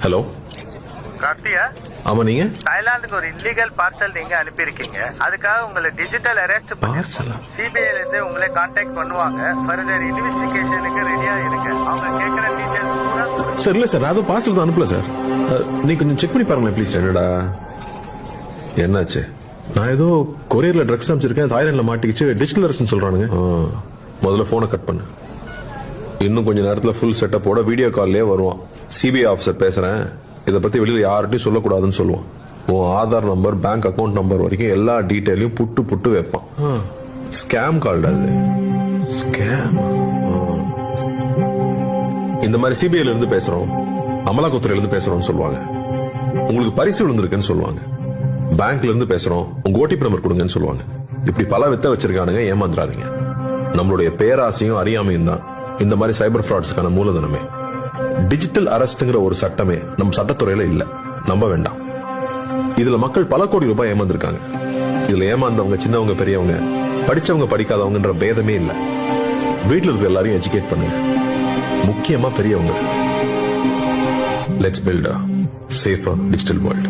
Hello, கார்த்தியா? ஆமா நீங்க? தாய்லாந்துக்கு ஒரு இல்லீகல் பார்சல் நீங்க அனுப்பியிருக்கீங்க. அதுக்காக உங்களை டிஜிட்டல் அரெஸ்ட் பார்சலா? சிபிஐல இருந்து உங்களை கான்டாக்ட் பண்ணுவாங்க. ஃபர்தர் இன்வெஸ்டிகேஷனுக்கு ரெடியா இருங்க. அவங்க கேட்கிற டீடைல்ஸ் சார் இல்ல சார், அது பார்சல் தான் அனுப்பல சார். நீ கொஞ்சம் செக் பண்ணி பாருங்களேன் ப்ளீஸ். என்னடா என்னாச்சு? நான் ஏதோ கொரியர்ல ட்ரக்ஸ் அனுப்பிச்சிருக்கேன், தாய்லாந்துல மாட்டிக்கிச்சு, டிஜிட்டல் அரெஸ்ட் சொல்றானுங்க. முதல்ல போனை கட் பண்ணு. இன்னும் கொஞ்ச நேரத்துல ஃபுல் செட்டப்போட வீடியோ கால்லயே வருவான். சிபிஐ ஆபீசர் பேசுறேன், இதை பத்தி வெளியில யார்கிட்டையும் சொல்லக்கூடாதுன்னு சொல்லுவான். உன் Aadhaar number, bank account number வரைக்கும் எல்லா டீட்டெயிலையும் புட்டு புட்டு வைப்பான். ஸ்கேம் கால்டா அது. ஸ்கேம். இந்த மாதிரி சிபிஐல இருந்து பேசுறோம், அமலாக்கத்துறையில இருந்து பேசுறோம்னு சொல்லுவாங்க. உங்களுக்கு பரிசு விழுந்திருக்குன்னு சொல்லுவாங்க. பேங்க்ல இருந்து பேசுறோம், உங்க ஓடிபி நம்பர் கொடுங்கன்னு சொல்லுவாங்க. இப்படி பல வித்த வச்சிருக்கானுங்க, ஏமாந்துடாதீங்க. நம்மளுடைய பேராசையும் அறியாமையும் தான் இந்த மாதிரி சைபர் ஃப்ராட்ஸ்க்கான மூலதனமே. டிஜிட்டல் அரெஸ்ட்ங்கிற ஒரு சட்டமே நம்ம சட்டத்துறையில இல்ல, நம்ப வேண்டாம். இதுல மக்கள் பல கோடி ரூபாய் ஏமாந்துருக்காங்க. இதுல ஏமாந்தவங்க சின்னவங்க பெரியவங்க, படிச்சவங்க படிக்காதவங்கன்ற பேதமே இல்ல. வீட்டுல இருக்க எல்லாரையும் எஜுகேட் பண்ணுங்க, முக்கியமா பெரியவங்க. Let's build a safer digital world.